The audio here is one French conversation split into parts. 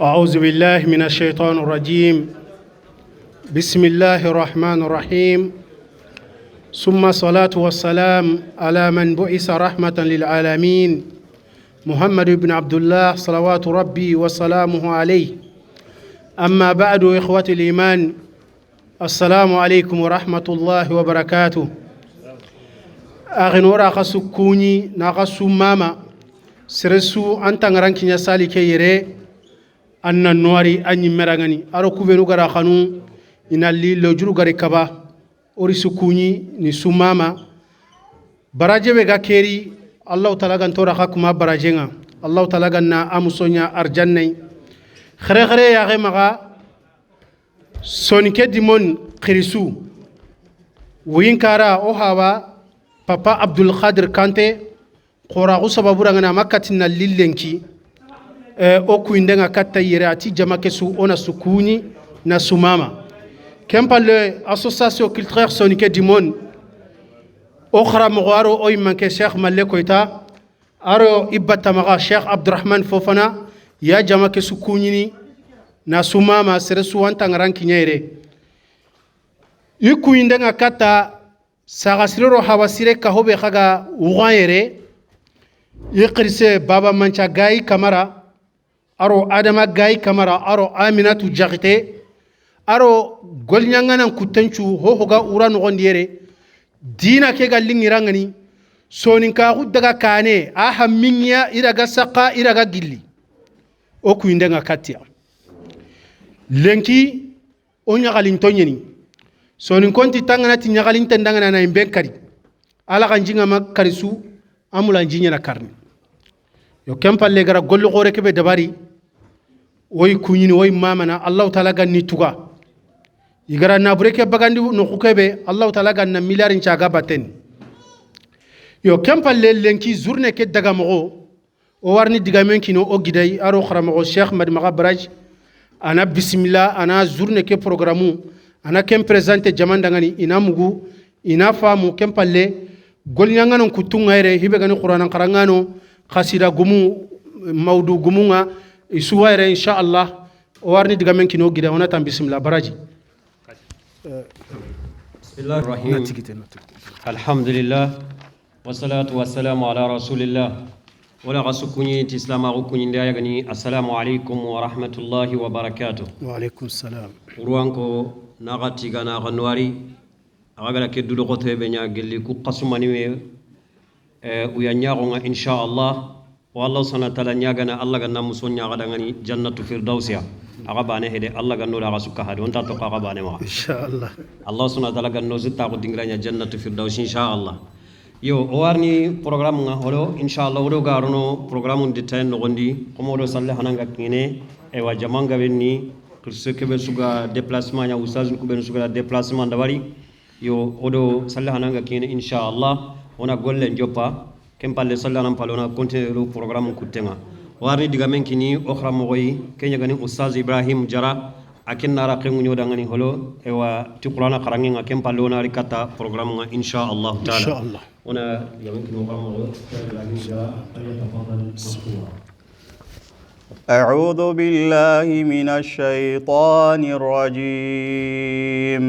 أعوذ بالله من الشيطان الرجيم. بسم الله الرحمن الرحيم. ثم الصلاة والسلام على من بعث رحمة للعالمين محمد بن عبد الله صلوات ربي وسلامه عليه. أما بعد إخوة الإيمان، السلام عليكم ورحمة الله وبركاته. أغنورا خسكوني ناقصو ماما سرسو أنت نرانكي نسالي كيري أن النواري أني مرغني أرو كوبينو غرا خانو إن اللي لجرو غري كبا أوري سكوني نسو ماما براجة بغا كيري الله تعالى غنتورا خاكما براجينا الله تعالى غنا أمسونيا أرجاني خري خري يا غي مغا سونيكي ديمون خريسو وينكارا أوهاوا بابا عبد القادر كانتي قراغو سبابورا غنا مكاتنا للينكي okuindenga kata yere ati jama kesu ona sukuni na sumama kempa le association culturelle sonike dimon okhra mgharo oy manke cheikh malle koita aro ibata maga cheikh abdurrahman fofana ya jama kesu kunini na sumama seresu wanta ngaranki nyere ikuindenga kata sagasiro hawasire kahobe khaga uwayere yiqrise baba mancha gai kamara aro adama gai kamara aro aminatu jagite aro golnyangana kutenchu hohoga urano gondiere dina ke gallingirangani soninka daga kane aha minya iraga saqa iraga gilli o kuindenga katia lenki onya galintonyeni sonin konti tangana ti nyagalin tendangana na imbenkari ala kanjinga makarisu amula njinya na karni yo kempalle gara gollo gore kebe dabari oy kunyini oy mamana allah taala ganni tuga igara nabureke bagandi no kukebe allah taala ganna miliarin chaga baten yo kempalle lenki journée ke daga mogo o warni digamen kino o giday aro kharamo cheikh mad magabraj ana bismillah ana journée ke programme ana kem présenter jamanda ngani ina mugu ina famu kempalle golnyangano kutunga ere hibe gani qur'an qarangano khasida gumu mawdu gumunga isuwaire insha Allah warni diga men kino gida onata bismillah baraji bismillahir rahim alhamdulillah wassalatu wassalamu ala rasulillah wala rasukuni tislama rukuni ndaya gani assalamu alaikum wa rahmatullahi wa barakatuh. Wa alaikum salam. Urwanko nagati gana ganwari agala keddu do gote be nya gelli ku qasumani me uyanyago nga insha Allah والله سبحانه وتعالى نياغنا الله غنا مسون نياغا غني جنة فردوسيا اغبانه هدي الله غنو لا سوكا هادي وانت تو اغبانه ما ان شاء الله الله سبحانه وتعالى غنو زتا ko dingranya جنة فردوس ان شاء الله yo warni programme nga holo ان شاء الله wodo garuno programme de tan no gondi ko modo salle hananga kine e wa jamanga benni pour ce que be suga déplacement nya oustaz ko ben suga déplacement dawari yo odo salle hananga kine ان شاء الله ona golle njoppa kempalle sallallahu palona continue le programme kutenga warni diga menkini okhra mogoy kenya gani ustaz ibrahim jara akinna raqingu nyoda ngani holo ewa ti qur'ana qarangi nga kempalle ona rikata programme nga insha Allah taala insha Allah ona yamenkini okhra mogoy ibrahim jara ayatafadal mashkura. أعوذ بالله من الشيطان الرجيم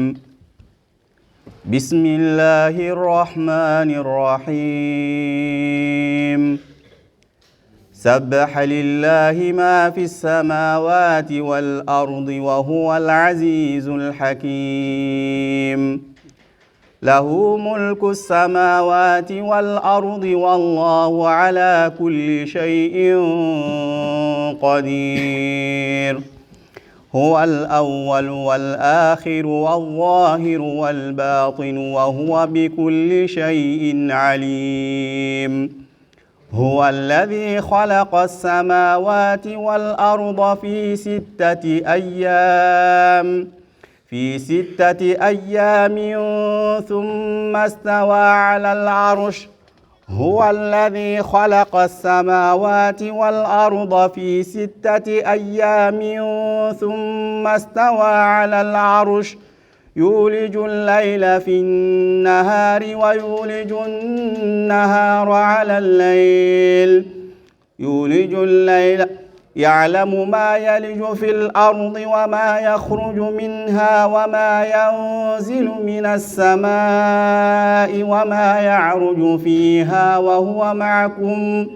بسم الله الرحمن الرحيم سبح لله ما في السماوات والأرض وهو العزيز الحكيم له ملك السماوات والأرض والله على كل شيء قدير هو الأول والآخر والظاهر والباطن وهو بكل شيء عليم هو الذي خلق السماوات والأرض في ستة أيام ثم استوى على العرش هو الذي خلق السماوات والأرض في 6 أيام ثم استوى على العرش يولج الليل في النهار ويولج النهار على الليل يعلم ما يلج في الأرض وما يخرج منها وما ينزل من السماء وما يعرج فيها وهو معكم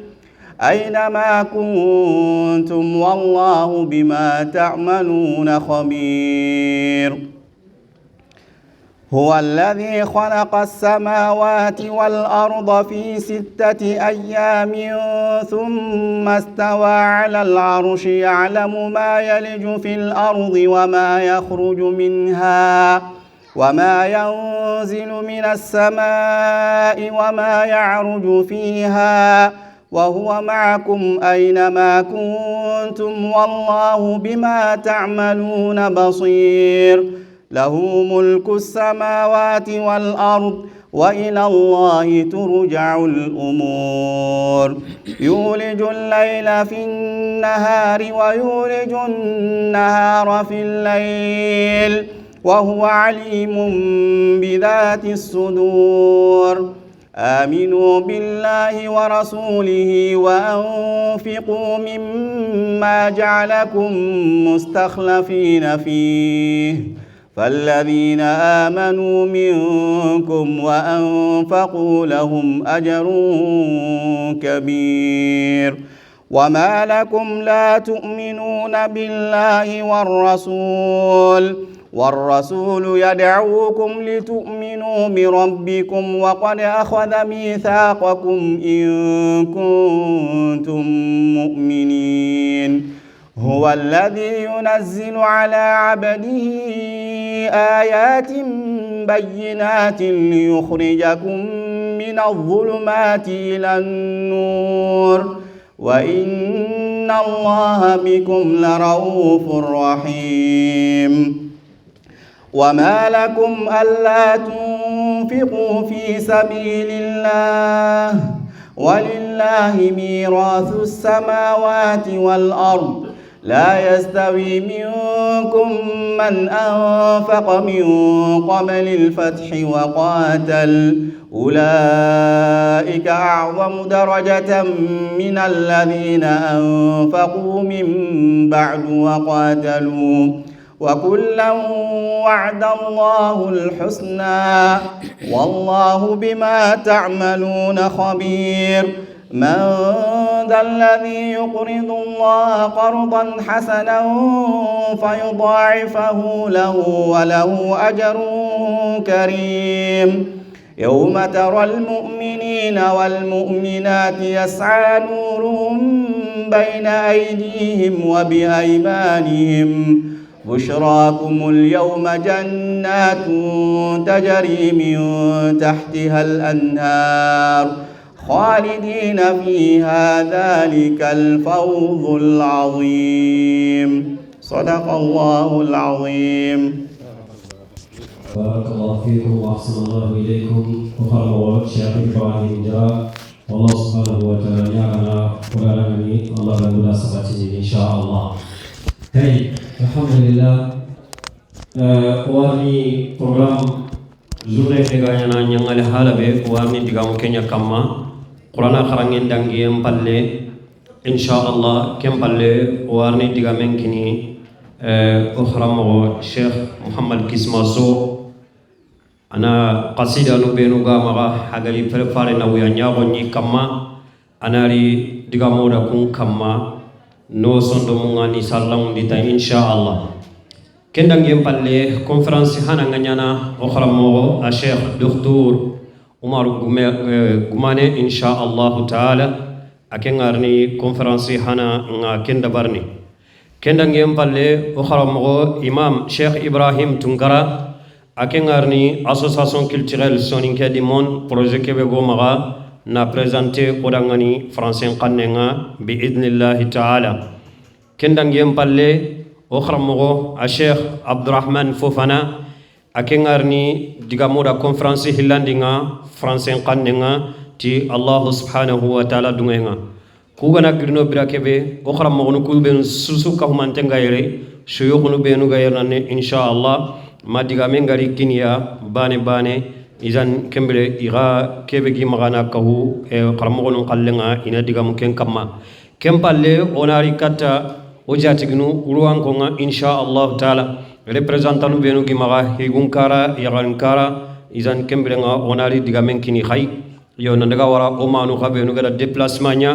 أينما كنتم والله بما تعملون خبير هو الذي خلق السماوات والأرض في 6 أيام ثم استوى على العرش يعلم ما يلج في الأرض وما يخرج منها وما ينزل من السماء وما يعرج فيها وهو معكم أينما كنتم والله بما تعملون بصير له ملك السماوات والأرض وإلى الله ترجع الأمور يولج الليل في النهار ويولج النهار في الليل وهو عليم بذات الصدور آمنوا بالله ورسوله وأنفقوا مما جعلكم مستخلفين فيه فالذين آمنوا منكم وأنفقوا لهم أجر كبير وما لكم لا تؤمنون بالله والرسول يدعوكم لتؤمنوا بربكم وقد أخذ ميثاقكم إن كنتم مؤمنين هو الذي ينزل على عبده آيات بينات ليخرجكم من الظلمات إلى النور وإن الله بكم لرؤوف رحيم وما لكم ألا تنفقوا في سبيل الله ولله ميراث السماوات والأرض لا يستوي منكم من أنفق من قبل الفتح وقاتل أولئك أعظم درجة من الذين أنفقوا من بعد وقاتلوا وكلا وعد الله الحسنى والله بما تعملون خبير من ذا الذي يقرض الله قرضا حسنا فيضاعفه له وله أجر كريم يوم ترى المؤمنين والمؤمنات يسعى نورهم بين أيديهم وبأيمانهم بشراكم اليوم جنات تجري من تحتها الأنهار خالدين فيها ذلك الفوز العظيم صدق الله العظيم بارك الله فيكم وأحسن الله إليكم وخير الشيخ إبراهيم جرا والله سبحانه وتعالى يعلم ولعنني الله لا سبحانه إن شاء الله. Hey, alhamdulillah. Wani program journée teganya nyangale halabe wani digam Kenya kama Qur'ana kharangin dangi empalle inshallah kempalle wani digamen kini ukhramu Sheikh Muhammad Kismaso ana qasida no benu ga maga hagali prepare na wiya nyago ni kama anari digamoda kun kama no sondo mungani sallam dita inshallah kendang yempalle conférence hana nganyana ukhramu a Sheikh Dr. Umar Gumane inshallah taala akengarni conférence hana nga kenda barni kendang yempalle ukhramu Imam Sheikh Ibrahim Tungara akengarni association culturelle soninke di mon projet kebe gomaga na présenté odangani français kannenga bi idnillahi ta'ala kendang yempalle okhramogo a Sheikh Abdurrahman Fofana akengarni digamoda conférence hillandinga français kannenga ti Allah subhanahu wa ta'ala dungenga kugana girno birakebe okhramogo no kulben susu ka humantenga yere shuyukhnu benu gayerne inshallah madiga mengari kinya bane izan kembele iga kebe gi magana kahu e qarmogon qallenga ina diga muken kamma kempalle onari katta o jatignu uruwankonga inshallah taala representant benu gimaga higunkara yagankara izan kembirenga onari digamen kini khay yo nandaga wara o manu khabenu gada déplacement nya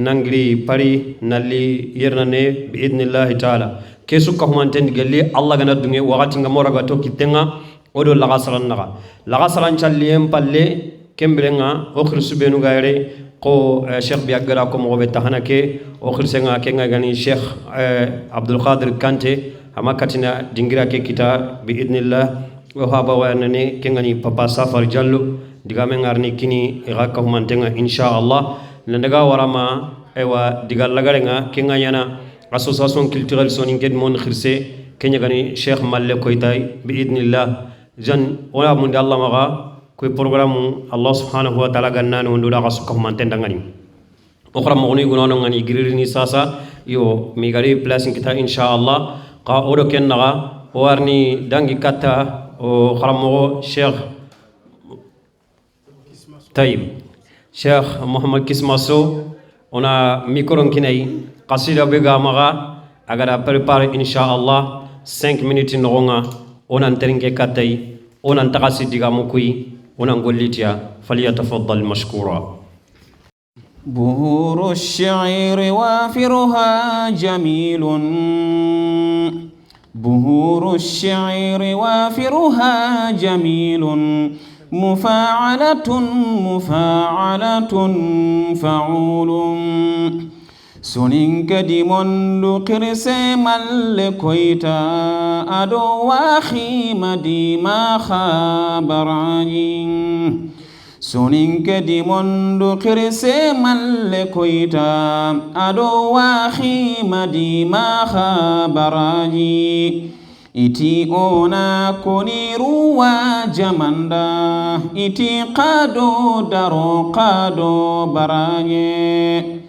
nangri pari nalli yernane bi idnillahi taala kesu ka humanten gelli allah gana dunge wakati ngamora ga to kitenga odo laga salan challiem palle kembirenga o khirsu benu gaire ko cheikh biagara ko mo be tahana ke o khirsenga ke ngani cheikh abdul qadir kante amakatina dingira ke kita bi idnillah wa haba wa nane ke ngani papa safar jallo diga men ngarni kini ga ka humantenga inshallah landaga warama ewa diga lagarenga ke ngayana association culturelle sonin ke mon khirse ke ngani cheikh malle koytay bi idnillah jan wala mun Allah maga ko programme Allah subhanahu wa ta'ala ganna no ndula ga sukko man tendangani o khram mo ni gunono ngani girini sasa yo mi gari place kita inshallah qa odo ken naga warni dangi kata o khram mo cheikh tayib cheikh mohammed kismaso ona micro kinai qasida be ga maga agara prepare inshallah 5 minutes nonga onan teringe katay onan takasi digamu kuy ونقوليتيا فليتفضل مشكورا. بهور الشعير وافرها جميل بهور الشعير وافرها جميل مفاعلة فعول سنين كديمون لقرس ملكويتا أدو واخي مديما خابرانين سنين كديمون لقرس ملكويتا أدو واخي مديما خابرانين iti ona koniru wa jamanda iti qado daro qado baranye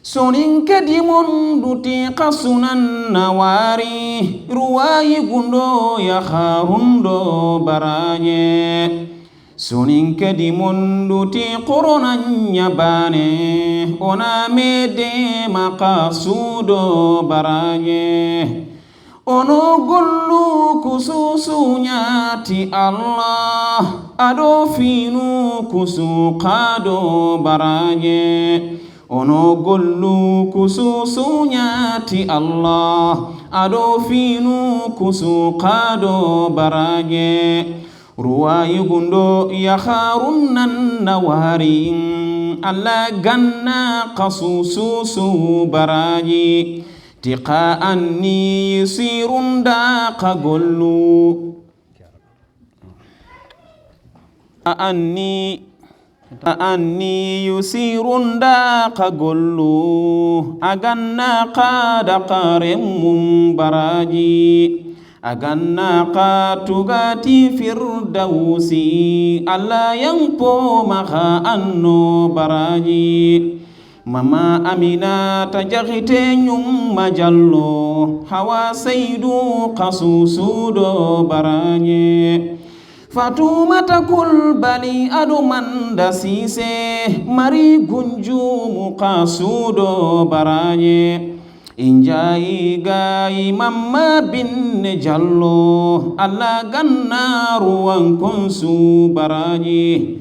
sonin kadimun duti qasunan nawari ruwayi gundo ya kharundo baranye sonin kadimun duti qoronan nyabane ona mede maqasudo baranye ono gollu kususunya ti Allah ado finu kusuqado baranye ono gollu kususunya ti Allah ado finu kusuqado baranye ruwayi gundo ya kharunnan nawari alla ganna qasususu baranye tiqa anni yusirun daqa gollu anni yusirun daqa gollu aganna qada qaremum baraji aganna qatugati firdausi alla yangpo maha anno baraji mama amina tajaghite nyum majallo hawa saydu qasusudo baranye fatuma takul bali aduman dasise mari gunju muqasudo baranye injai gai mamma bin jallo alla gannaru wan kunsu baranye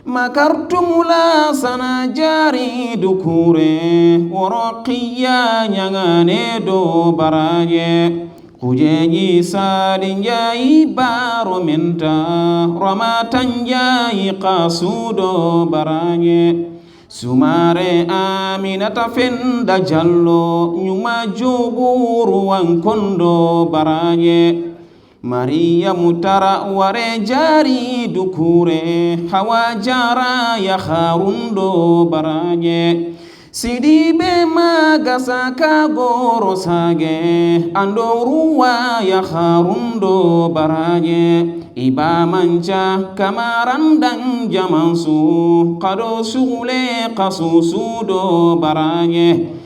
makartum la sana jari dukure waraqiya nyangane do baraje kujeji sadin jayi baro menta ramatan jayi qasudo baraje sumare aminata fenda jallo nyuma juburu wankondo baraje Maria mutara ware jari dukure hawa jara ya kharundo baranye sidi be magasa ka goro sage andoruwa ya kharundo baranye iba mancha kamarandang jamansu qado sugule qasusu do baranye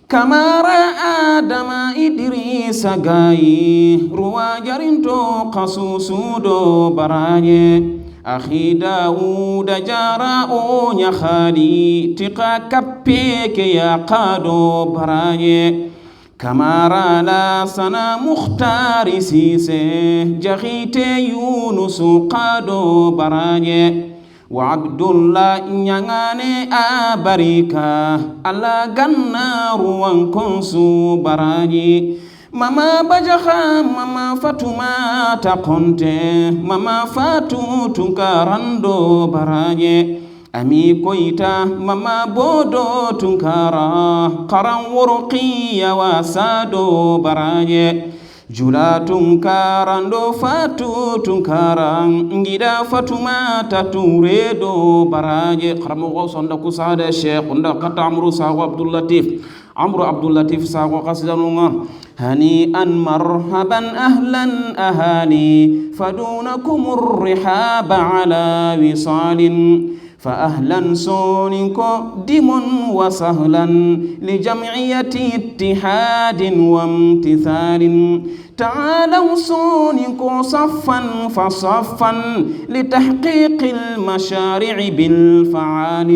kamara adama idrisa gayi ruwa jarinto qasusudo baraje أخي داود جاراء نخالي تقا كبيك يا قادو براي كما لا سنا مختار سيسي جخيت يونس قادو براي وعبد الله نياني أبريكا ألا غنار وانكنسو براي ماما بجخا ماما فاتوما تقنتي ماما فاتو تنكارندو براي أمي كويتا ماما بودو تنكارا قران ورقيا واسادو براي جولا تنكارندو فاتو تنكارا نجدا فاتوما تتوريدو براي قرمو صندوق سعادة الشيخ وندا عمرو ساغو عبد اللطيف ساغو قصدنوما هنيئا مرحبا أهلا أهالي فدونكم الرحاب على وصال فأهلا سونكو دم وسهلا لجمعية اتحاد وامتثال تعالوا سونكو صفا فصفا لتحقيق المشاريع بالفعال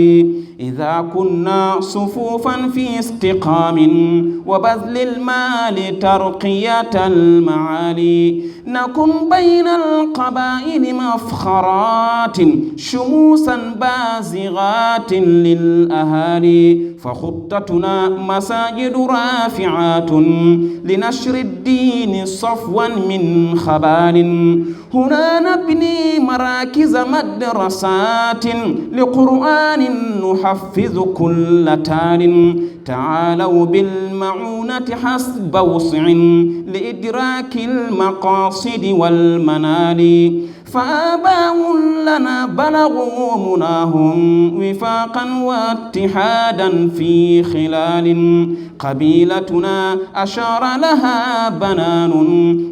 إذا كنا صفوفا في استقام وبذل المال ترقية المعالي نكن بين القبائل مفخرات شموسا بازغات للأهالي فخطتنا مساجد رافعات لنشر الدين صفوا من خبال هنا نبني مراكز مدرسات لقرآن نحفظ كل تال تعالوا بالمعونة حسب وسع لإدراك المقاصد والمنال فآباء لنا بلغوا مناهم وفاقا واتحادا في خلال قبيلتنا أشار لها بنان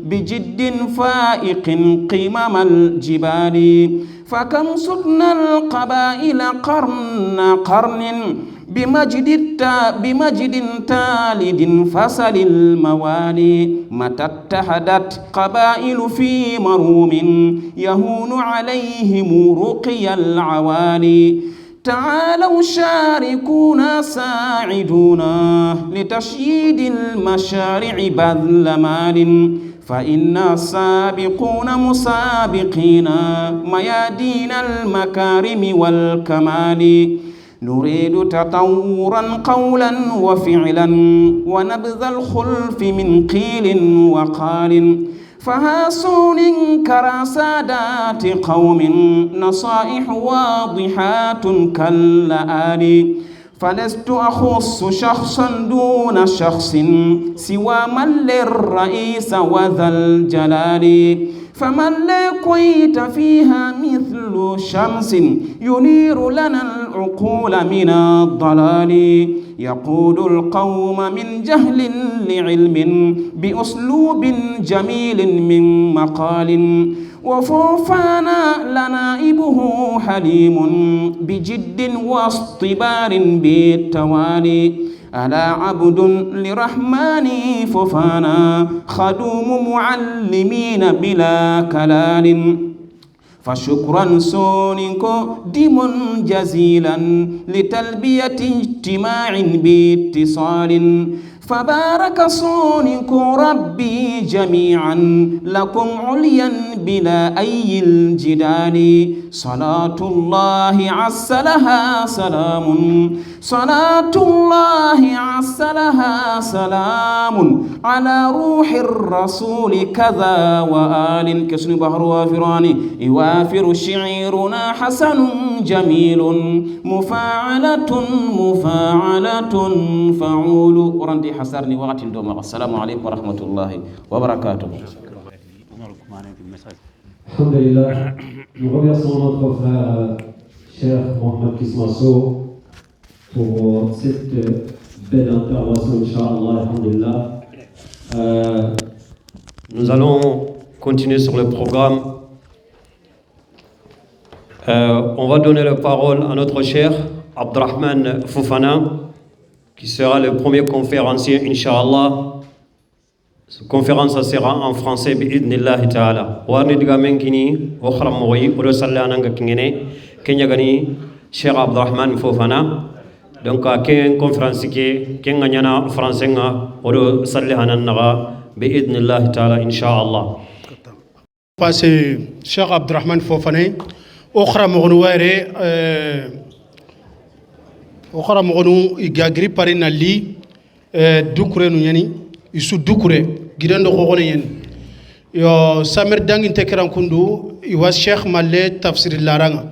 بجد فائق قمم الجبال فكم سدنا القبائل قرن بمجد تالد فسل الموالي متى اتحدت قبائل في مروم يهون عليهم رقي العوالي تعالوا شاركونا ساعدونا لتشييد المشاريع بذل مال فإنا سابقون مسابقين ميادين المكارم والكمال نريد تطورا قولا وفعلا ونبذ الخلف من قيل وقال فهاسون كراسادات قوم نصائح واضحات كاللآل فلست أخص شخصا دون شخص سوى من للرئيس وذا الجلال فمن لقيت فيها مثل شمس ينير لنا العقول من الضلال يقود القوم من جهل لعلم بأسلوب جميل من مقال وفوفانا لنائبه حليم بجد واصطبار بالتوالي ألا عبد لرحمن فوفانا خدوم معلمين بلا كلال فشكرا سونكو دم جزيلا لتلبية اجتماع باتصال فبارك صونكم ربي جميعا لكم عليا بلا أي الجدال صلاة الله عسلها سلام صلاة الله عسلها سلام على روح الرسول كذا وآل كسن بحر وافراني يوافر شعيرنا حسن جميل مفاعلة فعول ورندي حسرني وقت دوما. السلام عليكم ورحمة الله وبركاته. الحمد لله. Nous remercions notre frère cher Mohamed Kismasso pour cette belle intervention, Inch'Allah, alhamdulillah. Nous allons continuer sur le programme. On va donner la parole à notre cher Abdurrahman Fofana, qui sera le premier conférencier, Inch'Allah. conférence sera en français bi'idnillahi ta'ala warni diga menkini o kharam moyi o salle ananga kingene kenya gani Cheikh Abdurrahman Fofana donc ken conférence ke ken ngana français nga o salle hananaga bi'idnillahi ta'ala inshallah passé Cheikh Abdurrahman Fofana o kharam mogonu wayre o kharam mogonu igagri parina li dukure nu yani isu dukure gidando ko gone yen yo samer dangin tekeran kundu iwa Cheikh Malle tafsir laranga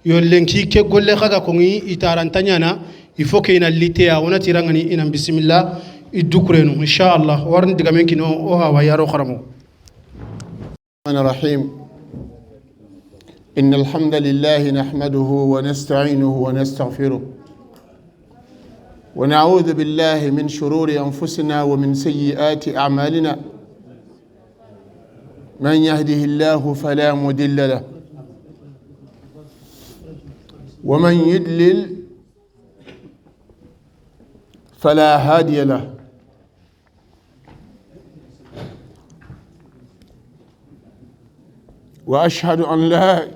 yo lenki ke golle khaga ko ngi itarantanya na il faut que ina litea wona tirangani ina bismillah idukure nu inshallah warni diga men kino o ha wa yaro kharamo الرحمن الرحيم إن الحمد لله نحمده ونستعينه ونستغفره ونعوذ بالله من شرور أنفسنا ومن سيئات أعمالنا من يهده الله فلا مضل له ومن يضلل فلا هادي له وأشهد أن لا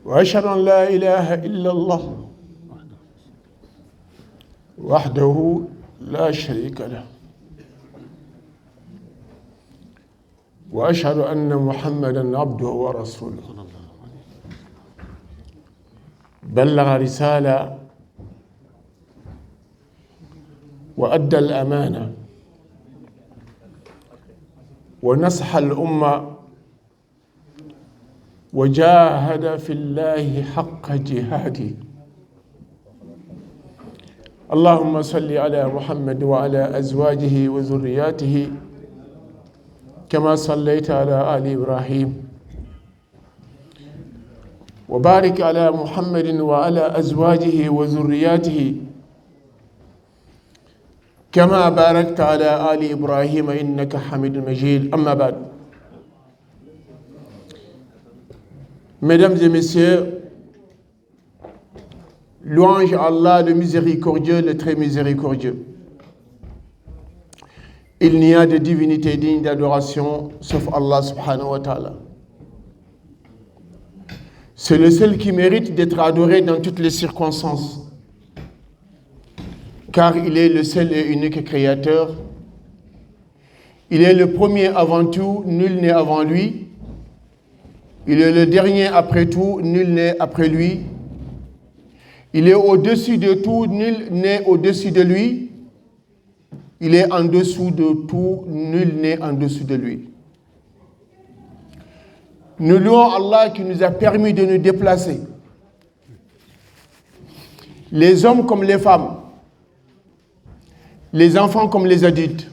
وأشهد أن لا إله إلا الله وحده لا شريك له وأشهد أن محمدًا عبده ورسوله بلغ رسالة وأدى الأمانة ونصح الأمة وجاهد في الله حق جهاده اللهم صل على محمد وعلى أزواجه وذرياته كما صليت على آل إبراهيم وبارك على محمد وعلى أزواجه وذرياته كما باركت على آل إبراهيم إنك حميد مجيد أما بعد Mesdames et messieurs, louange à Allah, le miséricordieux, le très miséricordieux. Il n'y a de divinité digne d'adoration sauf Allah subhanahu wa ta'ala. C'est le seul qui mérite d'être adoré dans toutes les circonstances, car il est le seul et unique créateur. Il est le premier avant tout, nul n'est avant lui. Il est le dernier après tout, nul n'est après lui. Il est au-dessus de tout, nul n'est au-dessus de lui. Il est en dessous de tout, nul n'est en dessous de lui. Nous louons Allah qui nous a permis de nous déplacer. Les hommes comme les femmes, les enfants comme les adultes.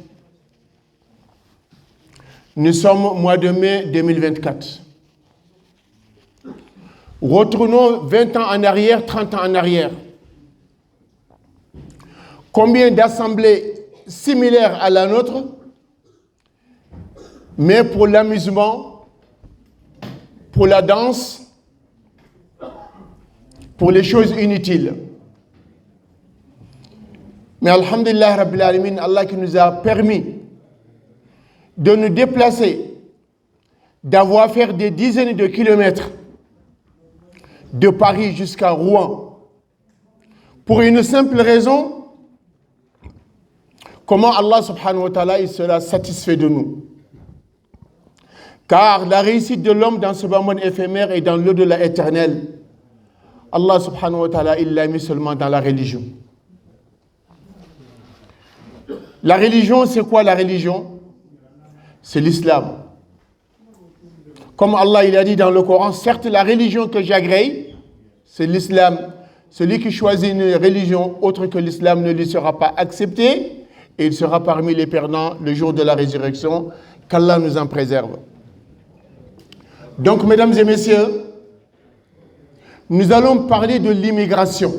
Nous sommes au mois de mai 2024. Retournons 20 ans en arrière, 30 ans en arrière. Combien d'assemblées similaires à la nôtre, mais pour l'amusement, pour la danse, pour les choses inutiles. Mais alhamdulillah rabbil alamin, Allah qui nous a permis de nous déplacer, d'avoir fait des dizaines de kilomètres de Paris jusqu'à Rouen, pour une simple raison, comment Allah subhanahu wa ta'ala il sera satisfait de nous. Car la réussite de l'homme dans ce bas monde éphémère et dans l'au-delà éternel, Allah subhanahu wa ta'ala il l'a mis seulement dans la religion. La religion, c'est quoi la religion? C'est l'islam. Comme Allah il a dit dans le Coran, certes la religion que j'agrée, c'est l'islam. Celui qui choisit une religion autre que l'islam ne lui sera pas accepté et il sera parmi les perdants le jour de la résurrection. Qu'Allah nous en préserve. Donc, mesdames et messieurs, nous allons parler de l'immigration.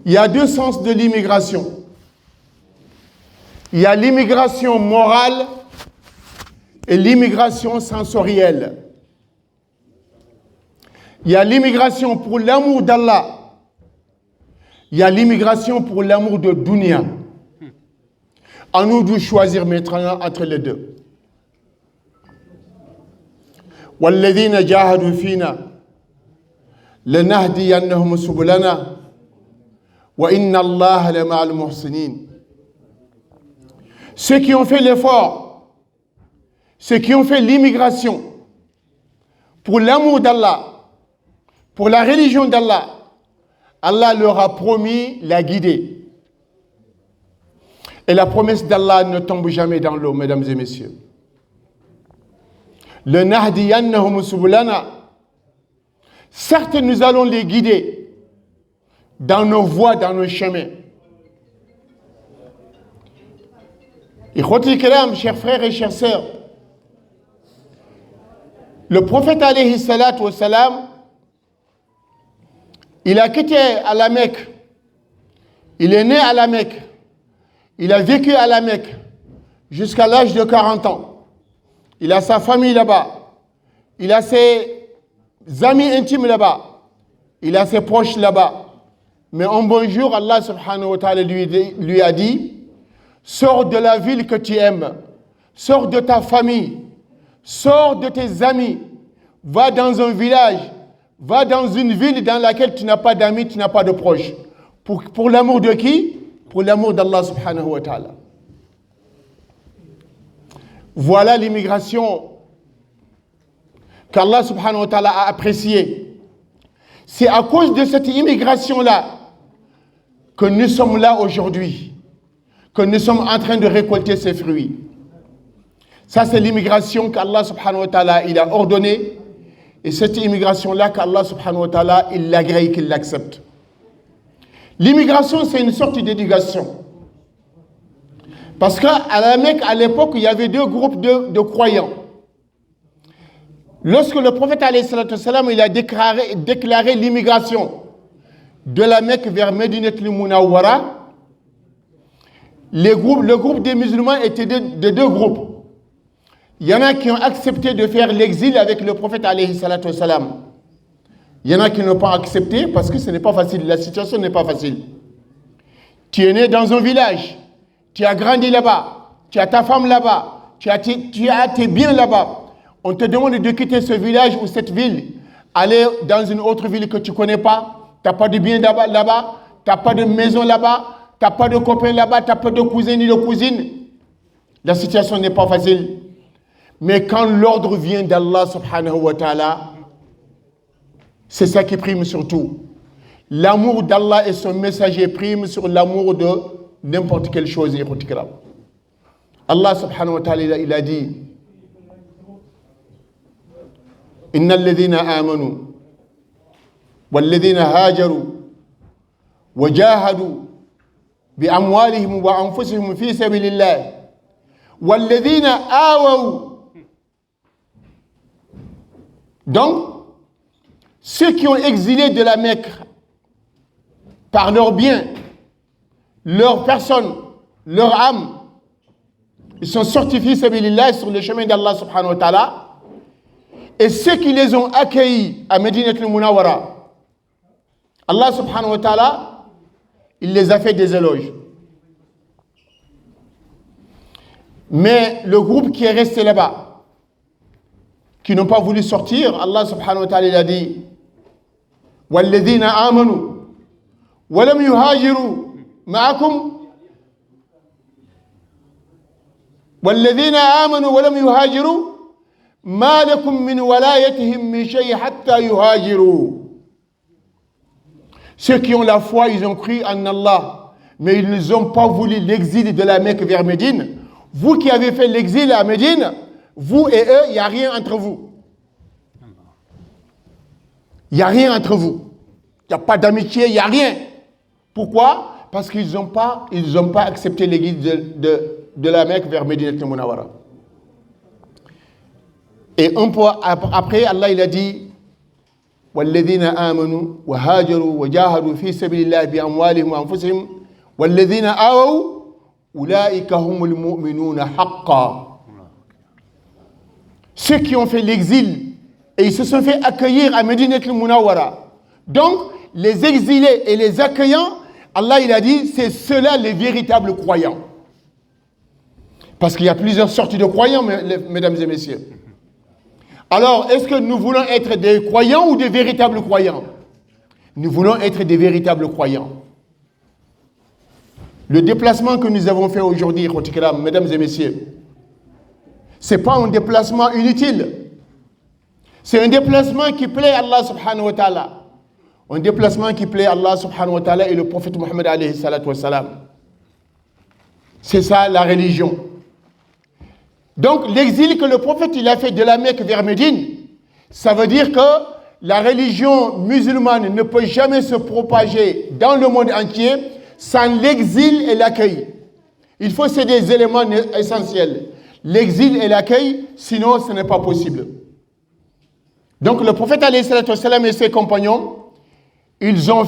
Il y a deux sens de l'immigration. Il y a l'immigration morale et l'immigration sensorielle. Il y a l'immigration pour l'amour d'Allah. Il y a l'immigration pour l'amour de dunya. À nous de choisir maintenant entre les deux. وَالَّذِينَ جَاهَدُوا فِينَا لَنَهْدِيَنَّهُمْ سُبُلَنَا وَإِنَّ اللَّهَ لَمَعَ الْمُحْسِنِينَ. Ceux qui ont fait l'effort, ceux qui ont fait l'immigration pour l'amour d'Allah, pour la religion d'Allah, Allah leur a promis la guider. Et la promesse d'Allah ne tombe jamais dans l'eau, mesdames et messieurs. Le nahdiyannahum subulana. Certes, nous allons les guider dans nos voies, dans nos chemins. Ikhwati kiram, chers frères et chères sœurs, le prophète alayhi salatu wa salam, il a quitté à la Mecque. Il est né à la Mecque. Il a vécu à la Mecque jusqu'à l'âge de 40 ans. Il a sa famille là-bas. Il a ses amis intimes là-bas. Il a ses proches là-bas. Mais un bon jour, Allah subhanahu wa ta'ala lui a dit, sors de la ville que tu aimes. Sors de ta famille. Sors de tes amis. Va dans un village. Va dans une ville dans laquelle tu n'as pas d'amis, tu n'as pas de proches. Pour l'amour de qui? Pour l'amour d'Allah subhanahu wa ta'ala. Voilà l'immigration qu'Allah subhanahu wa ta'ala a appréciée. C'est à cause de cette immigration-là que nous sommes là aujourd'hui, que nous sommes en train de récolter ses fruits. Ça, c'est l'immigration qu'Allah subhanahu wa ta'ala il a ordonnée. Et cette immigration-là qu'Allah subhanahu wa ta'ala, il l'agrée, qu'il l'accepte. L'immigration, c'est une sorte d'éducation. Parce qu'à la Mecque, à l'époque, il y avait deux groupes de croyants. Lorsque le prophète alayhi salatu wa salam, il a déclaré l'immigration de la Mecque vers Medinatul Munawwara, le groupe des musulmans était de deux groupes. Il y en a qui ont accepté de faire l'exil avec le prophète alayhi salatu wa salam. Il y en a qui n'ont pas accepté parce que ce n'est pas facile, la situation n'est pas facile. Tu es né dans un village, tu as grandi là-bas, tu as ta femme là-bas, tu as tes biens là-bas. On te demande de quitter ce village ou cette ville, aller dans une autre ville que tu ne connais pas, tu n'as pas de biens là-bas, tu n'as pas de maison là-bas, tu n'as pas de copains là-bas, tu n'as pas de cousins ni de cousines. La situation n'est pas facile. Mais quand l'ordre vient d'Allah subhanahu wa ta'ala, c'est ça qui prime sur tout. L'amour d'Allah et son messager prime sur l'amour de n'importe quelle chose. Allah subhanahu wa ta'ala, il a dit, Inna alladhina amanu, walladhina hajaru, wa jahadu, bi amwalihim wa anfusihim fi sabilillah, walladhina awaw. Donc, ceux qui ont exilé de la Mecque par leurs biens, leur personne, leur âme, ils sont sortis fi sabilillah sur le chemin d'Allah subhanahu wa ta'ala. Et ceux qui les ont accueillis à Medinatul Munawwara, Allah subhanahu wa ta'ala, il les a fait des éloges. Mais le groupe qui est resté là-bas, qui n'ont pas voulu sortir, Allah subhanahu wa ta'ala il a dit وَالَّذِينَ آمَنُوا وَلَمْ يُهَاجِرُوا مَعَكُمْ وَالَّذِينَ آمَنُوا وَلَمْ يُهَاجِرُوا مَا لَكُمْ مِنْ وَلَايَتِهِمْ مِنْ شَيْءٍ حَتَّى يُهَاجِرُوا. Ceux qui ont la foi, ils ont cru en Allah, mais ils n'ont pas voulu l'exil de la Mecque vers Médine. Vous qui avez fait l'exil à Médine, vous et eux, il n'y a rien entre vous. Il n'y a rien entre vous. Il n'y a pas d'amitié, il n'y a rien. Pourquoi? Parce qu'ils n'ont pas accepté l'exil de la Mecque vers Medinatul Munawwara. Et un peu après, Allah il a dit وَالَّذِينَ آمَنُوا وَهَاجَرُوا وَجَاهَدُوا فِي سَبِيلِ اللَّهِ بِأَمْوَالِهِمْ وَأَنفُسِهِمْ وَالَّذِينَ آوَوْا أُولَٰئِكَ هُمُ الْمُؤْمِنُونَ حَقًّا. ceux qui ont fait l'exil et ils se sont fait accueillir à Medina al-Munawwara. Donc, les exilés et les accueillants, Allah il a dit, c'est ceux-là les véritables croyants. Parce qu'il y a plusieurs sortes de croyants, mesdames et messieurs. Alors, est-ce que nous voulons être des croyants ou des véritables croyants? Nous voulons être des véritables croyants. Le déplacement que nous avons fait aujourd'hui, mesdames et messieurs, ce n'est pas un déplacement inutile. C'est un déplacement qui plaît à Allah subhanahu wa ta'ala. Un déplacement qui plaît à Allah subhanahu wa ta'ala et le prophète Mohammed alayhi salatu wa salam. C'est ça la religion. Donc l'exil que le prophète il a fait de la Mecque vers Médine, ça veut dire que la religion musulmane ne peut jamais se propager dans le monde entier sans l'exil et l'accueil. Il faut ces des éléments essentiels. L'exil et l'accueil, sinon ce n'est pas possible. Donc le prophète alayhi salatu wa salam et ses compagnons, ils ont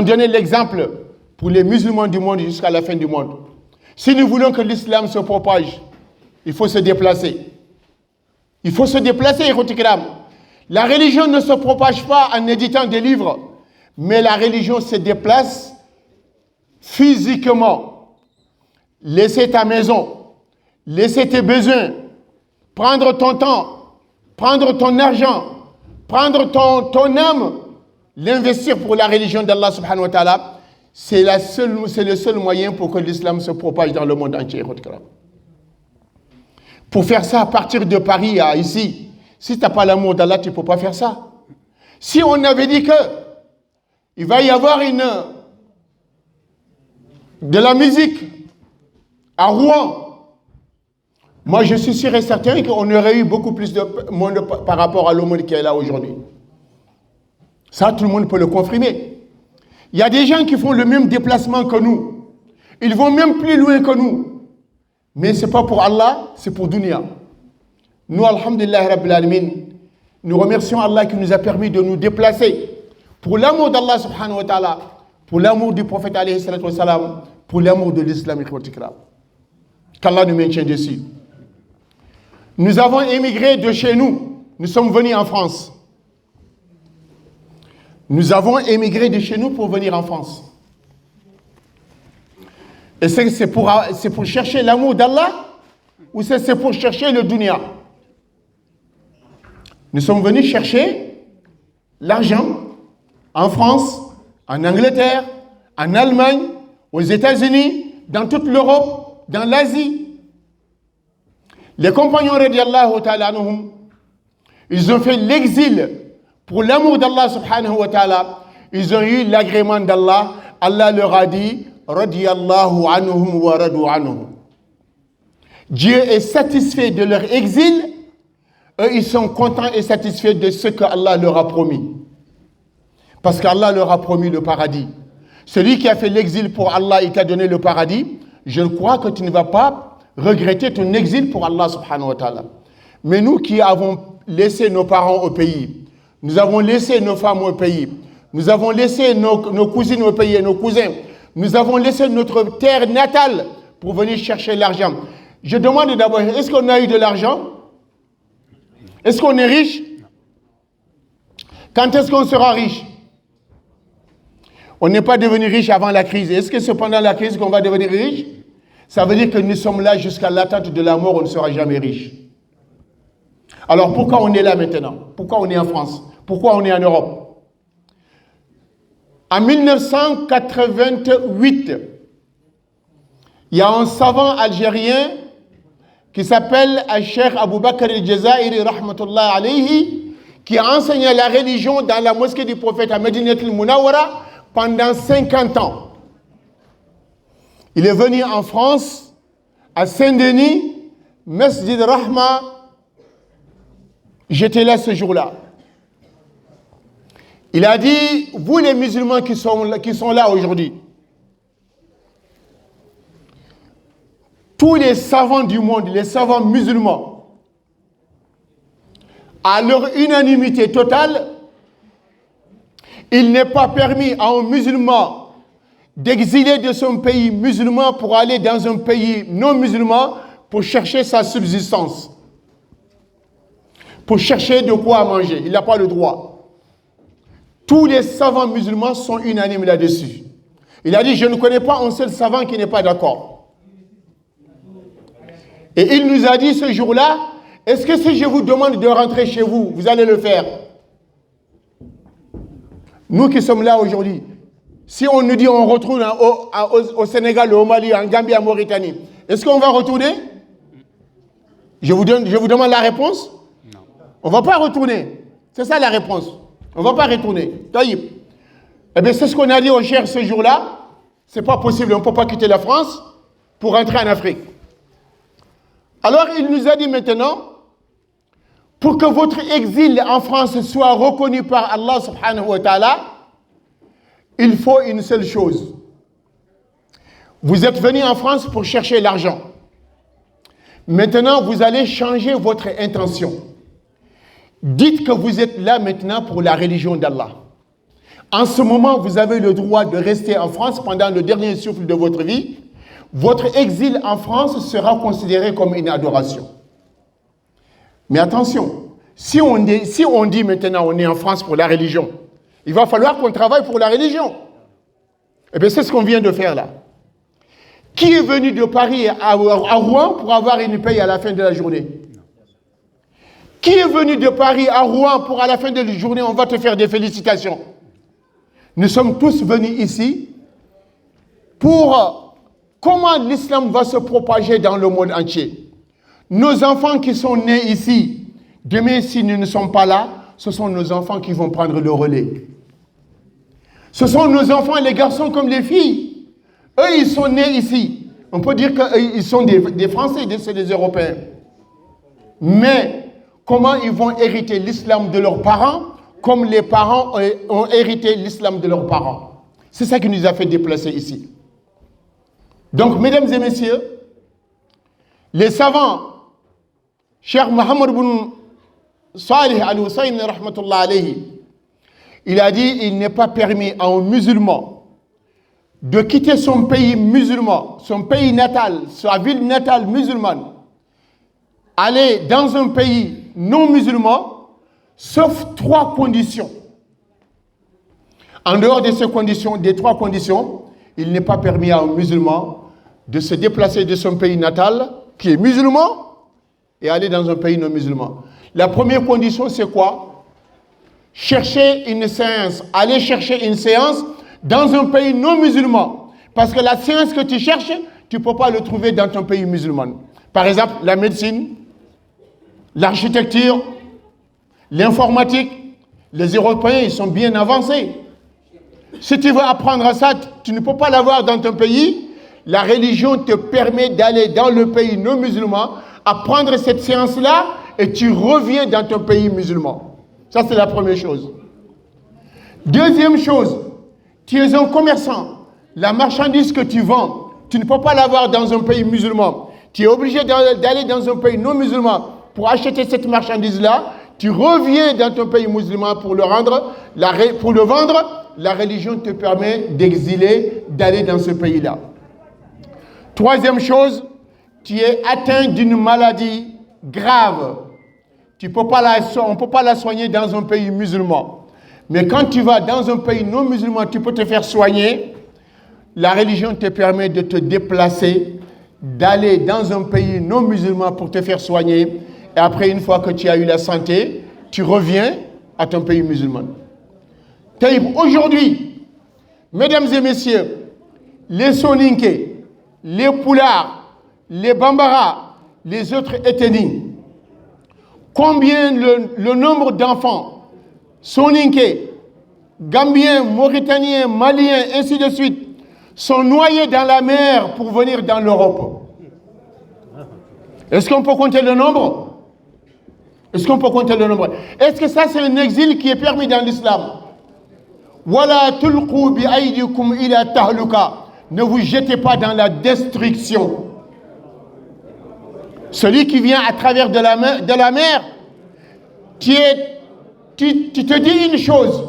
donné l'exemple pour les musulmans du monde jusqu'à la fin du monde. Si nous voulons que l'islam se propage, il faut se déplacer. Il faut se déplacer, Ikhwatikram. La religion ne se propage pas en éditant des livres, mais la religion se déplace physiquement. Laisser ta maison, laisser tes besoins, prendre ton temps, prendre ton argent, prendre ton âme, l'investir pour la religion d'Allah subhanahu wa ta'ala, c'est le seul moyen pour que l'islam se propage dans le monde entier. Pour faire ça, à partir de Paris à ici, si tu n'as pas l'amour d'Allah, tu ne peux pas faire ça. Si on avait dit que il va y avoir de la musique à Rouen, moi je suis sûr et certain qu'on aurait eu beaucoup plus de monde par rapport à l'aumône qui est là aujourd'hui. Ça, tout le monde peut le confirmer. Il y a des gens qui font le même déplacement que nous. Ils vont même plus loin que nous. Mais ce n'est pas pour Allah, c'est pour Dunya. Nous, alhamdulillah rabbil alamin, nous remercions Allah qui nous a permis de nous déplacer pour l'amour d'Allah subhanahu wa ta'ala, pour l'amour du prophète alayhi salatu wa salam, pour l'amour de l'islam. Qu'Allah nous maintienne dessus. Nous avons émigré de chez nous. Nous sommes venus en France. Nous avons émigré de chez nous pour venir en France. Et c'est pour chercher l'amour d'Allah ou c'est pour chercher le dunya? Nous sommes venus chercher l'argent en France, en Angleterre, en Allemagne, aux États-Unis, dans toute l'Europe, dans l'Asie. Les compagnons radiyallahu ta'ala anhum, ils ont fait l'exil pour l'amour d'Allah subhanahu wa ta'ala. Ils ont eu l'agrément d'Allah. Allah leur a dit radiyallahu anhum wa radu anhum. Dieu est satisfait de leur exil. Eux, ils sont contents et satisfaits de ce que Allah leur a promis. Parce qu'Allah leur a promis le paradis. Celui qui a fait l'exil pour Allah et qui a donné le paradis, je crois que tu ne vas pas regretter ton exil pour Allah subhanahu wa ta'ala. Mais nous qui avons laissé nos parents au pays, nous avons laissé nos femmes au pays, nous avons laissé nos cousines au pays et nos cousins, nous avons laissé notre terre natale pour venir chercher l'argent. Je demande d'abord, est-ce qu'on a eu de l'argent? Est-ce qu'on est riche? Quand est-ce qu'on sera riche? On n'est pas devenu riche avant la crise. Est-ce que c'est pendant la crise qu'on va devenir riche? Ça veut dire que nous sommes là jusqu'à l'attente de la mort, on ne sera jamais riche. Alors pourquoi on est là maintenant? Pourquoi on est en France? Pourquoi on est en Europe? En 1988, il y a un savant algérien qui s'appelle Cheikh Abou Bakr al-Jazairi rahmatullah alayhi, qui a enseigné la religion dans la mosquée du prophète à Medina al-Munawwara pendant 50 ans. Il est venu en France, à Saint-Denis, Masjid Rahma. J'étais là ce jour-là. Il a dit, vous les musulmans qui sont là aujourd'hui, tous les savants du monde, les savants musulmans, à leur unanimité totale, il n'est pas permis à un musulman d'exiler de son pays musulman pour aller dans un pays non musulman pour chercher sa subsistance. pour chercher de quoi manger. Il n'a pas le droit. Tous les savants musulmans sont unanimes là-dessus. Il a dit, je ne connais pas un seul savant qui n'est pas d'accord. Et il nous a dit ce jour-là, est-ce que si je vous demande de rentrer chez vous, vous allez le faire? Nous qui sommes là aujourd'hui, si on nous dit on retourne au Sénégal, au Mali, en Gambie, en Mauritanie, est-ce qu'on va retourner? Je vous demande la réponse? Non. On ne va pas retourner. C'est ça la réponse. On ne va pas retourner. Taïb. Eh bien, c'est ce qu'on a dit aux chers ce jour-là. Ce n'est pas possible, on ne peut pas quitter la France pour rentrer en Afrique. Alors, il nous a dit maintenant, pour que votre exil en France soit reconnu par Allah subhanahu wa ta'ala, il faut une seule chose. Vous êtes venu en France pour chercher l'argent. Maintenant, vous allez changer votre intention. Dites que vous êtes là maintenant pour la religion d'Allah. En ce moment, vous avez le droit de rester en France pendant le dernier souffle de votre vie. Votre exil en France sera considéré comme une adoration. Mais attention, si on dit maintenant on est en France pour la religion, il va falloir qu'on travaille pour la religion. Eh bien, c'est ce qu'on vient de faire là. Qui est venu de Paris à Rouen pour avoir une paye à la fin de la journée? Qui est venu de Paris à Rouen pour à la fin de la journée, on va te faire des félicitations? Nous sommes tous venus ici pour comment l'islam va se propager dans le monde entier. Nos enfants qui sont nés ici, demain si nous ne sommes pas là, ce sont nos enfants qui vont prendre le relais. Ce sont nos enfants, les garçons comme les filles. Eux, ils sont nés ici. On peut dire qu'ils sont des Français, des Européens. Mais comment ils vont hériter l'islam de leurs parents, comme les parents ont hérité l'islam de leurs parents? C'est ça qui nous a fait déplacer ici. Donc, mesdames et messieurs, les savants, Cheikh Mohammed bin Salih al-Hussein, rahmatullah alayhi, il a dit, il n'est pas permis à un musulman de quitter son pays musulman, son pays natal, sa ville natale musulmane, aller dans un pays non musulman, sauf 3 conditions. En dehors de ces conditions, des 3 conditions, il n'est pas permis à un musulman de se déplacer de son pays natal, qui est musulman, et aller dans un pays non musulman. La première condition, c'est quoi? Chercher une séance, aller chercher une séance dans un pays non musulman. Parce que la séance que tu cherches, tu ne peux pas le trouver dans ton pays musulman. Par exemple, la médecine, l'architecture, l'informatique, les Européens, ils sont bien avancés. Si tu veux apprendre à ça, tu ne peux pas l'avoir dans ton pays. La religion te permet d'aller dans le pays non musulman, apprendre cette séance-là, et tu reviens dans ton pays musulman. Ça, c'est la première chose. Deuxième chose, tu es un commerçant. La marchandise que tu vends, tu ne peux pas l'avoir dans un pays musulman. Tu es obligé d'aller dans un pays non musulman pour acheter cette marchandise-là. Tu reviens dans ton pays musulman pour le vendre. La religion te permet d'exiler, d'aller dans ce pays-là. Troisième chose, tu es atteint d'une maladie grave. On ne peut pas la soigner dans un pays musulman. Mais quand tu vas dans un pays non musulman, tu peux te faire soigner. La religion te permet de te déplacer, d'aller dans un pays non musulman pour te faire soigner. Et après, une fois que tu as eu la santé, tu reviens à ton pays musulman. Aujourd'hui, mesdames et messieurs, les Soninké, les Poulards, les Bambara, les autres ethnies, combien le nombre d'enfants Soninké, Gambiens, Mauritaniens, Maliens, ainsi de suite, sont noyés dans la mer pour venir dans l'Europe? Est-ce qu'on peut compter le nombre? Est-ce qu'on peut compter le nombre? Est-ce que ça, c'est un exil qui est permis dans l'islam? Wala tulqu bi aydikum ila tahluka. Ne vous jetez pas dans la destruction. Celui qui vient à travers de la mer, tu te dis une chose.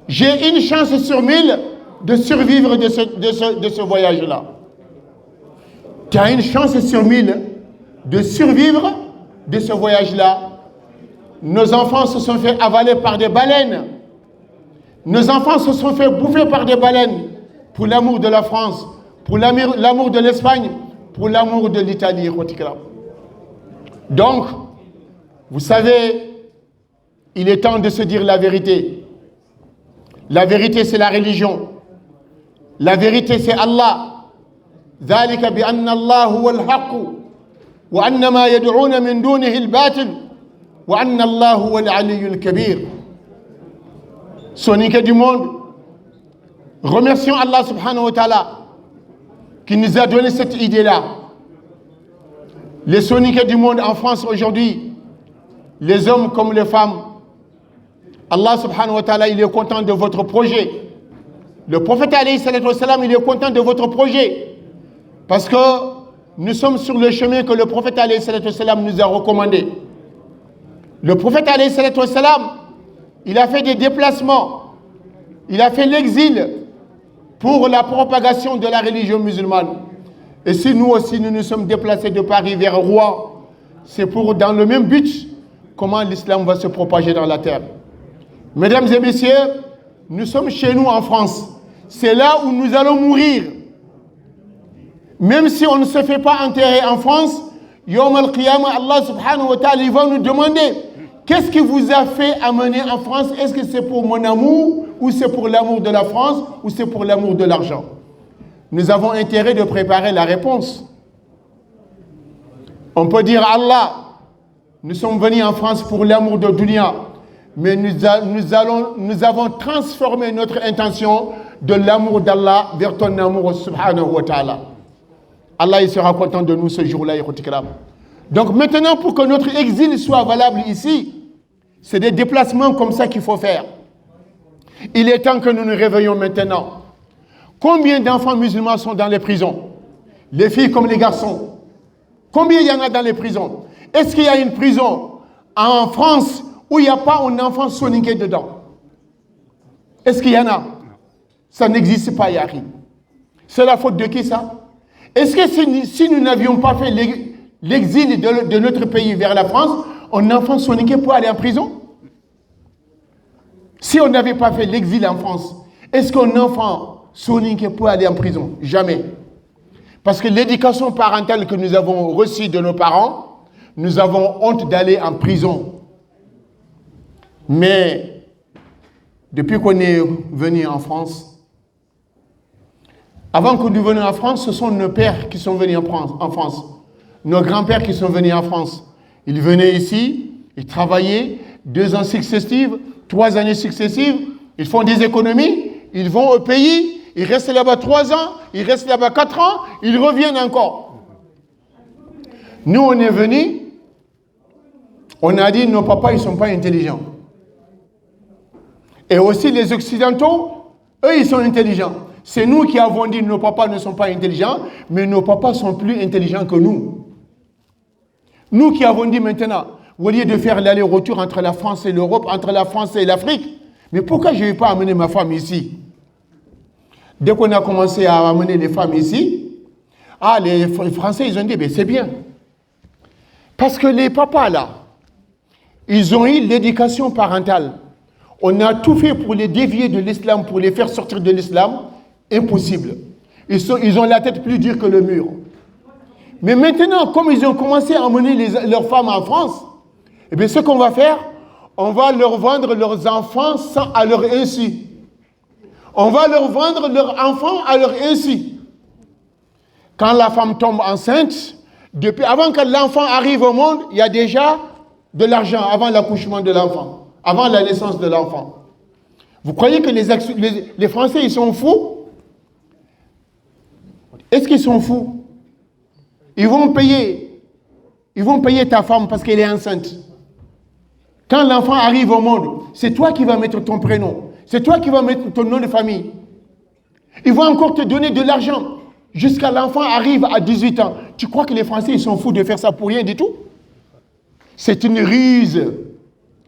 J'ai une chance sur 1000 de survivre de ce voyage-là. Tu as une chance sur 1000 de survivre de ce voyage-là. Nos enfants se sont fait avaler par des baleines. Nos enfants se sont fait bouffer par des baleines pour l'amour de la France, pour l'amour de l'Espagne, pour l'amour de l'Italie. Donc, vous savez, il est temps de se dire la vérité. La vérité, c'est la religion. La vérité, c'est Allah. ذلك بأن الله هو الحق وأن ما يدعون من دونه الباطل وأن الله هو العلي الكبير. Sonique du monde, remercions Allah subhanahu wa ta'ala qui nous a donné cette idée-là. Les soniques du monde en France aujourd'hui, les hommes comme les femmes, Allah subhanahu wa ta'ala, il est content de votre projet. Le prophète alayhi salatu wa salam, il est content de votre projet. Parce que nous sommes sur le chemin que le prophète alayhi salatu wa salam nous a recommandé. Le prophète alayhi salatu wa salam, il a fait des déplacements. Il a fait l'exil pour la propagation de la religion musulmane. Et si nous aussi, nous nous sommes déplacés de Paris vers Rouen, c'est pour, dans le même but, comment l'islam va se propager dans la terre. Mesdames et messieurs, nous sommes chez nous en France. C'est là où nous allons mourir. Même si on ne se fait pas enterrer en France, Yawm al-Qiyamah, Allah subhanahu wa ta'ala, il va nous demander qu'est-ce qui vous a fait amener en France? Est-ce que c'est pour mon amour, ou c'est pour l'amour de la France, ou c'est pour l'amour de l'argent? Nous avons intérêt de préparer la réponse. On peut dire Allah, nous sommes venus en France pour l'amour de dunya, mais nous avons transformé notre intention de l'amour d'Allah vers ton amour subhanahu wa ta'ala. Allah il sera content de nous ce jour-là. Donc maintenant, pour que notre exil soit valable ici, c'est des déplacements comme ça qu'il faut faire. Il est temps que nous nous réveillons maintenant. Combien d'enfants musulmans sont dans les prisons? Les filles comme les garçons. Combien il y en a dans les prisons? Est-ce qu'il y a une prison en France où il n'y a pas un enfant soniqué dedans? Est-ce qu'il y en a? Ça n'existe pas, Yari. C'est la faute de qui ça? Est-ce que si nous n'avions pas fait l'exil de notre pays vers la France, un enfant soniqué peut aller en prison? Si on n'avait pas fait l'exil en France, est-ce qu'un enfant soniqué peut aller en prison? Jamais. Parce que l'éducation parentale que nous avons reçue de nos parents, nous avons honte d'aller en prison. Mais depuis qu'on est venu en France, avant que nous venions en France, ce sont nos pères qui sont venus en France. Nos grands-pères qui sont venus en France. Ils venaient ici, ils travaillaient 2 ans successifs, 3 années successives, ils font des économies, ils vont au pays, ils restent là-bas 3 ans, ils restent là-bas 4 ans, ils reviennent encore. Nous, on est venus, on a dit nos papas, ils ne sont pas intelligents. Et aussi les Occidentaux, eux, ils sont intelligents. C'est nous qui avons dit nos papas ne sont pas intelligents, mais nos papas sont plus intelligents que nous. Nous qui avons dit maintenant, au lieu de faire l'aller-retour entre la France et l'Europe, entre la France et l'Afrique, mais pourquoi je ne vais pas amener ma femme ici? Dès qu'on a commencé à amener les femmes ici, les Français, ils ont dit, c'est bien. Parce que les papas, là, ils ont eu l'éducation parentale. On a tout fait pour les dévier de l'islam, pour les faire sortir de l'islam. Impossible. Ils ont la tête plus dure que le mur. Mais maintenant, comme ils ont commencé à emmener leurs femmes en France, eh bien, ce qu'on va faire, on va leur vendre leurs enfants à leur insu. On va leur vendre leurs enfants à leur insu. Quand la femme tombe enceinte, avant que l'enfant arrive au monde, il y a déjà de l'argent avant l'accouchement de l'enfant, avant la naissance de l'enfant. Vous croyez que les Français, ils sont fous? Est-ce qu'ils sont fous? Ils vont payer ta femme parce qu'elle est enceinte. Quand l'enfant arrive au monde, c'est toi qui vas mettre ton prénom. C'est toi qui vas mettre ton nom de famille. Ils vont encore te donner de l'argent jusqu'à l'enfant arrive à 18 ans. Tu crois que les Français, ils sont fous de faire ça pour rien du tout? C'est une ruse.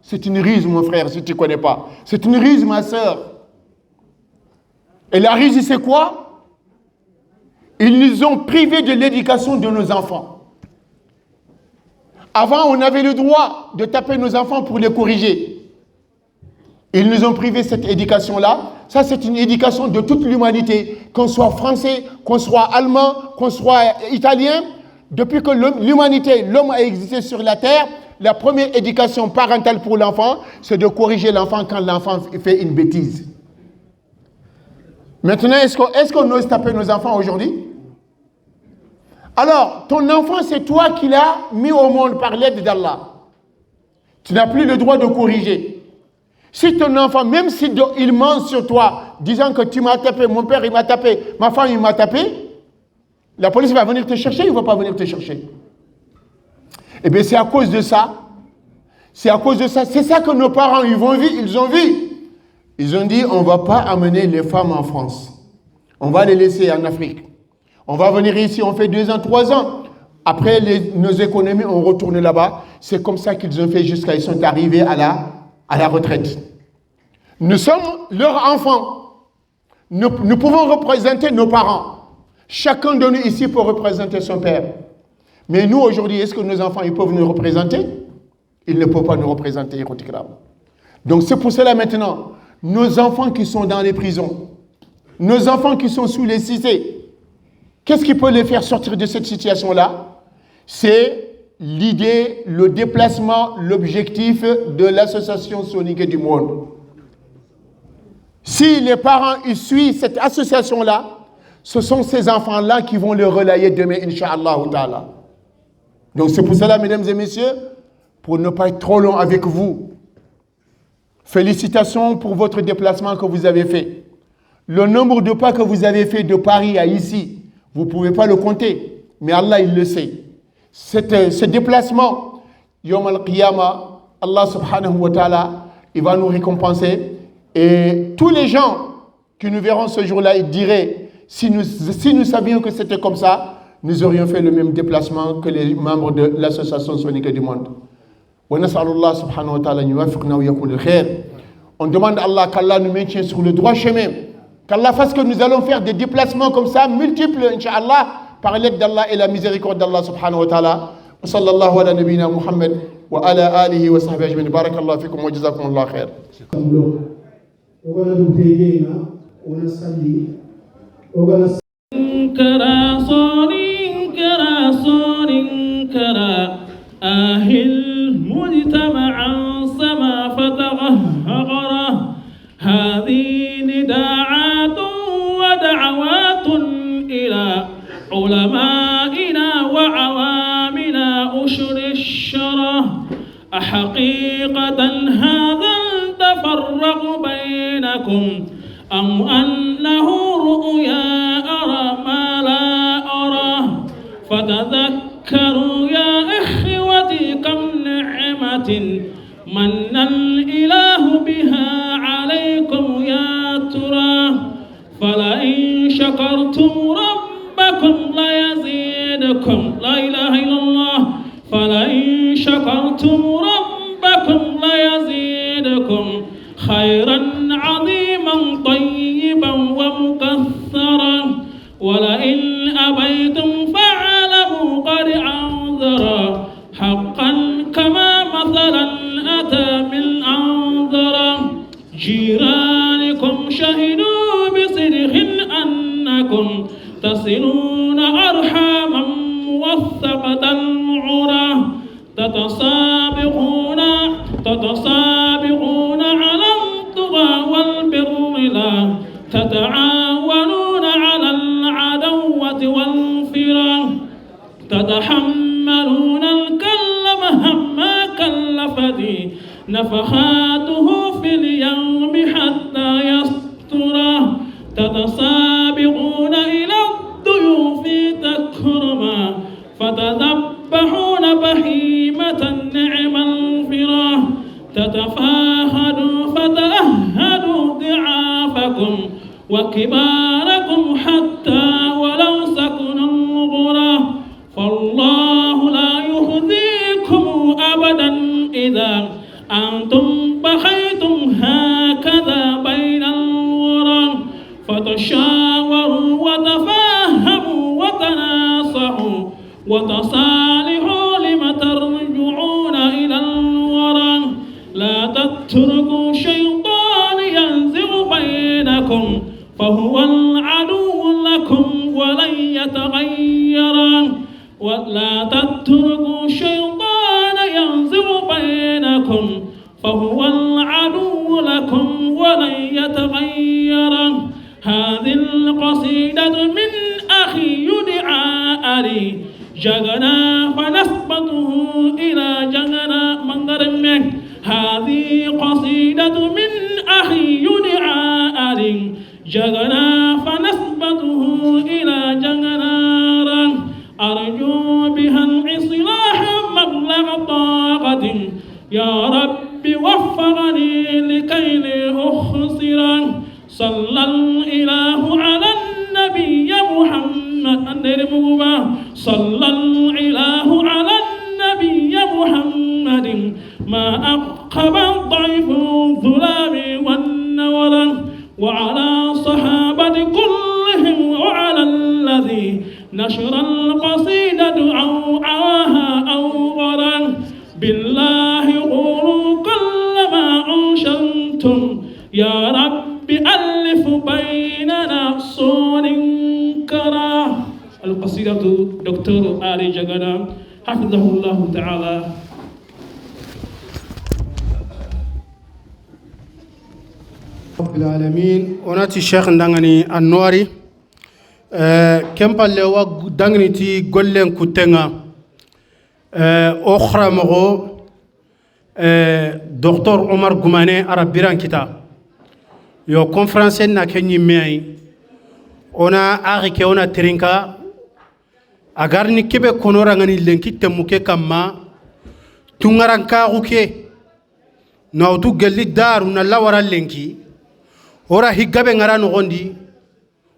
C'est une ruse, mon frère, si tu ne connais pas. C'est une ruse, ma soeur. Et la ruse, c'est quoi? Ils nous ont privés de l'éducation de nos enfants. Avant, on avait le droit de taper nos enfants pour les corriger. Ils nous ont privé cette éducation-là. Ça, c'est une éducation de toute l'humanité, qu'on soit français, qu'on soit allemand, qu'on soit italien. Depuis que l'humanité, l'homme a existé sur la terre, la première éducation parentale pour l'enfant, c'est de corriger l'enfant quand l'enfant fait une bêtise. Maintenant, est-ce qu'on ose taper nos enfants aujourd'hui? Alors, ton enfant, c'est toi qui l'as mis au monde par l'aide d'Allah. Tu n'as plus le droit de corriger. Si ton enfant, même s'il ment sur toi, disant que tu m'as tapé, mon père il m'a tapé, ma femme il m'a tapé, la police va venir te chercher, il ne va pas venir te chercher. Eh bien, c'est à cause de ça. C'est à cause de ça. C'est ça que nos parents, ils ont vu. Ils ont dit, on ne va pas amener les femmes en France. On va les laisser en Afrique. On va venir ici, on fait 2 ans, 3 ans. Après, nos économies, on retourne là-bas. C'est comme ça qu'ils ont fait jusqu'à ils sont arrivés à la retraite. Nous sommes leurs enfants. Nous pouvons représenter nos parents. Chacun de nous ici peut représenter son père. Mais nous, aujourd'hui, est-ce que nos enfants ils peuvent nous représenter? Ils ne peuvent pas nous représenter. Donc c'est pour cela maintenant, nos enfants qui sont dans les prisons, nos enfants qui sont sous les cités, qu'est-ce qui peut les faire sortir de cette situation-là? C'est l'idée, le déplacement, l'objectif de l'association Sonique du monde. Si les parents ils suivent cette association-là, ce sont ces enfants-là qui vont le relayer demain, Inch'Allah ta'ala. Donc c'est pour cela, mesdames et messieurs, pour ne pas être trop long avec vous, félicitations pour votre déplacement que vous avez fait. Le nombre de pas que vous avez fait de Paris à ici, vous ne pouvez pas le compter, mais Allah, il le sait. Ce déplacement, Yom al-Qiyamah, Allah subhanahu wa ta'ala, il va nous récompenser. Et tous les gens qui nous verront ce jour-là, ils diraient, si nous savions que c'était comme ça, nous aurions fait le même déplacement que les membres de l'association Sonique du monde. On demande à Allah qu'Allah nous maintienne sur le droit chemin. Qu'Allah fasse que nous allons faire des déplacements comme ça, multiples, Inch'Allah, par l'aide d'Allah et la miséricorde d'Allah subhanahu wa ta'ala. Sallallahu ala nabina Muhammad wa ala alihi wa sahbihi ajma'in. Barakallahu fikum wa jazakumullahu khair. أهل مجتمعا سما فتغهغره هذه نداعات ودعوات إلى علمائنا وعوامنا أشر الشره أحقيقة هذا التفرق بينكم أم أنه رؤيا أرى ما لا أراه فتذكروا يا إخوتي كم نعمة من الإله بها عليكم يا ترى فلئن شكرتم ربكم ليزيدكم لا إله إلا الله فلئن شكرتم ربكم ليزيدكم خيرا عظيما طيبا ومكثرا ولئن أبيتم فاعلموا قد أنذر حقا كما مثلا أتى من أنذر جيرانكم شهدوا بصدق أنكم تصلون أرحاما موثقة معرة تتسابقون على الطغى والبر لا تتعاونون على العدوة والفرار تتحملون الكل مهما كلفت نفخاته في اليوم حتى يستره تتسابقون إلى الضيوف تكرما فتذبحون بهيمة نعم الفراه تتفاهدوا فتأهدوا ضعافكم وكباركم حتى ولو سكنوا الغرى فالله لا يخزيكم أبدا إذا أنتم بخيتم هكذا بين الورى فتشاوروا وتفاهموا وتناصحوا وتصالحوا لم ترجو فهو العدو لكم ولن يتغير. هذه القصيدة من أخي يدعى علي جغنا فنسبته إلى جغنا منغرمك. هذه قصيدة من أخي يدعى علي جغنا فنسبته إلى جغنا. أرجو بها الإصلاح مبلغ طاقة يا رب وفقني لكي لا أخسر. صلى الإله على النبي محمد صلى الإله على النبي محمد ما أقب الضعيف الظلام والنور. وعلى صحابة كلهم وعلى الذي نشر القصيدة أو عواها أو غرا. بالله قولوا كل ما أنشدتم يا رب ألف بيننا صون كرا. القصيدة دكتور علي جغنا حفظه الله تعالى. رب العالمين. وناتي الشيخ ندانغني النواري كم بالله دانغني تي غولن كوتنغا أخرى مغو دكتور عمر غماني عربيران كتاب yo conférence na kenyi mai ona ari ke ona trinka agarni kebe konora ngani lenki temuke kamma tungaran ka ruke no tu gelli daru na lawara lenki ora higabe ngara no gondi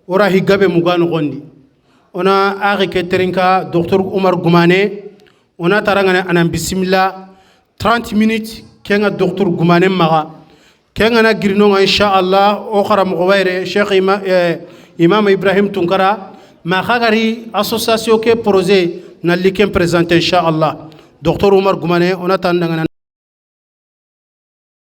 ora higabe mugano gondi ona ari ke trinka docteur Omar Goumane ona tarangane anan bismillah 30 minutes kenga docteur Goumane maga كأننا جرينون إن شاء الله أخرى مغوير شيخ إمام إبراهيم تونكرا ما خاغري أسوساسيو كي بروزي نالي كم بريزانت إن شاء الله دكتور عمر غماني أنا تاندعنا